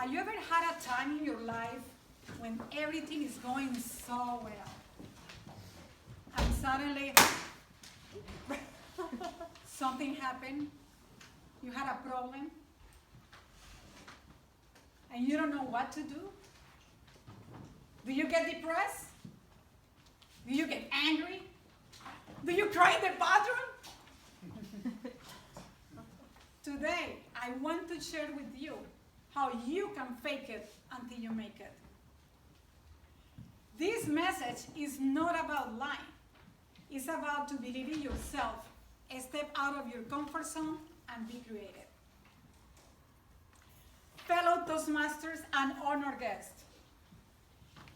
Have you ever had a time in your life when everything is going so well? And suddenly, something happened, you had a problem, and you don't know what to do? Do you get depressed? Do you get angry? Do you cry in the bathroom? Today, I want to share with you how you can fake it until you make it. This message is not about lying. It's about to believe in yourself, step out of your comfort zone, and be creative. Fellow Toastmasters and honored guests,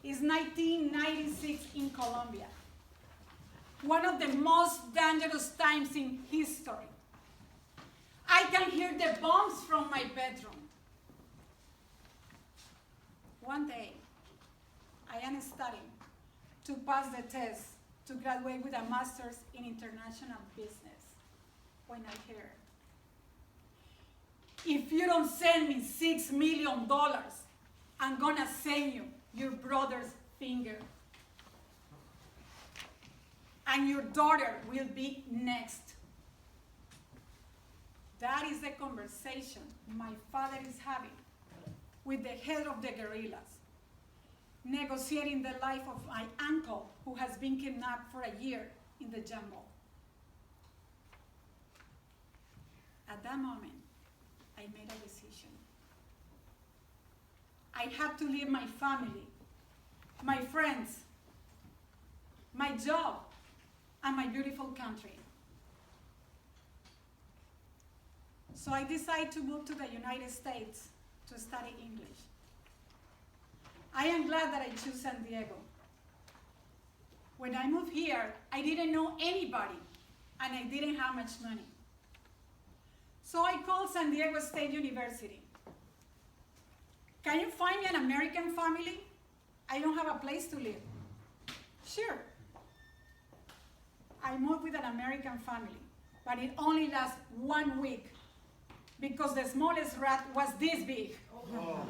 it's 1996 in Colombia, one of the most dangerous times in history. I can hear the bombs from my bedroom. One day, I am studying to pass the test to graduate with a master's in international business when I hear, if you don't send me $6 million, I'm gonna send you your brother's finger. And your daughter will be next. That is the conversation my father is having with the head of the guerrillas, negotiating the life of my uncle who has been kidnapped for a year in the jungle. At that moment, I made a decision. I had to leave my family, my friends, my job, and my beautiful country. So I decided to move to the United States to study English. I am glad that I chose San Diego. When I moved here, I didn't know anybody, and I didn't have much money. So I called San Diego State University. Can you find me an American family? I don't have a place to live. Sure. I moved with an American family, but it only lasted 1 week because the smallest rat was this big. Oh.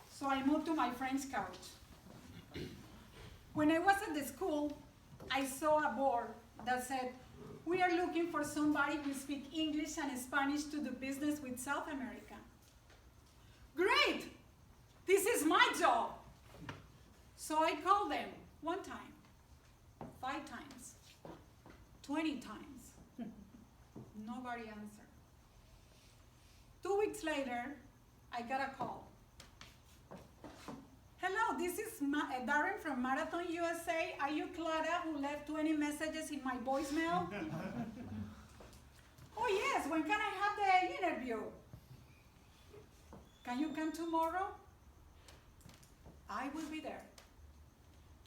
So I moved to my friend's couch. When I was at the school, I saw a board that said, we are looking for somebody who speaks English and Spanish to do business with South America. Great! This is my job. So I called them 1 time, 5 times, 20 times. Nobody answered. 2 weeks later, I got a call. Hello, this is Darren from Marathon USA. Are you Clara who left 20 messages in my voicemail? Oh yes, when can I have the interview? Can you come tomorrow? I will be there.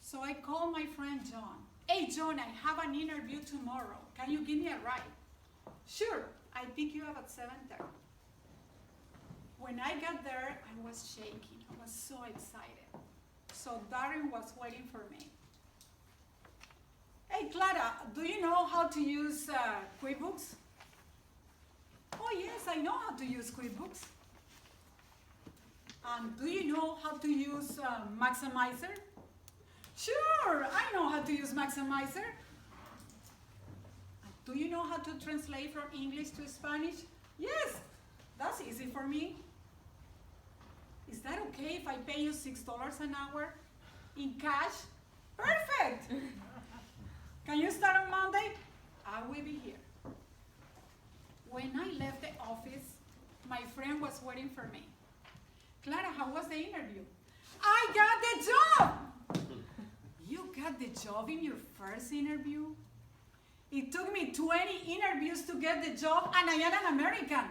So I called my friend John. Hey John, I have an interview tomorrow. Can you give me a ride? Sure, I pick you up at 7:30. When I got there, I was shaking. I was so excited. So Darren was waiting for me. Hey Clara, do you know how to use QuickBooks? Oh yes, I know how to use QuickBooks. Do you know how to use Maximizer? Sure, I know how to use Maximizer. Do you know how to translate from English to Spanish? Yes, that's easy for me. Is that okay if I pay you $6 an hour in cash? Perfect! Can you start on Monday? I will be here. When I left the office, my friend was waiting for me. Clara, how was the interview? I got the job! You got the job in your first interview? It took me 20 interviews to get the job, and I am an American.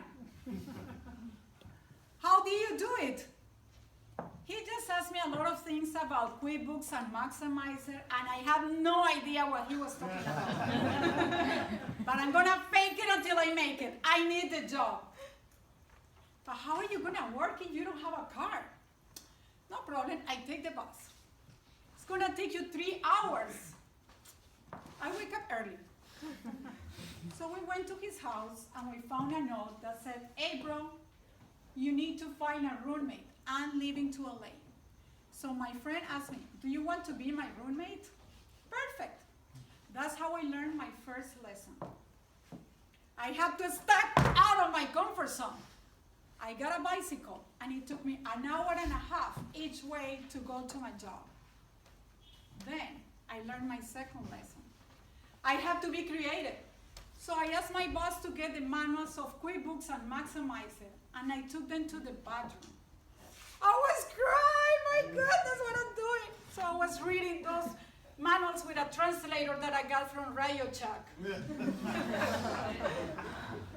How do you do it? He just asked me a lot of things about QuickBooks and Maximizer, and I have no idea what he was talking about. But I'm gonna fake it until I make it. I need the job. But how are you gonna work if you don't have a car? No problem, I take the bus. It's gonna take you 3 hours. I wake up early. So we went to his house and we found a note that said, hey bro, you need to find a roommate. I'm leaving to LA. So my friend asked me, do you want to be my roommate? Perfect. That's how I learned my first lesson. I had to step out of my comfort zone. I got a bicycle, and it took me an hour and a half each way to go to my job. Then I learned my second lesson. I had to be creative. So I asked my boss to get the manuals of QuickBooks and Maximizer, and I took them to the bathroom. I was crying, my goodness, what I'm doing. So I was reading those manuals with a translator that I got from Radio Shack.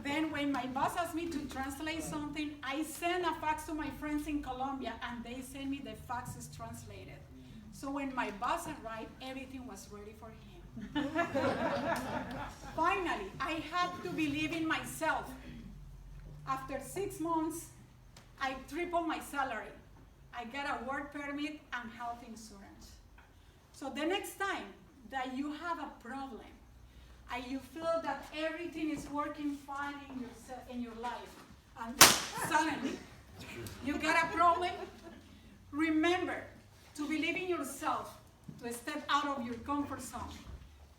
Then when my boss asked me to translate something, I sent a fax to my friends in Colombia, and they sent me the faxes translated. So when my boss arrived, everything was ready for him. Finally, I had to believe in myself. After 6 months, I tripled my salary. I got a work permit and health insurance. So the next time that you have a problem and you feel that everything is working fine in your life, and suddenly you got a problem, remember to believe in yourself, to step out of your comfort zone,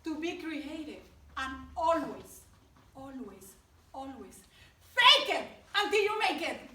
to be creative, and always, always, always fake it until you make it.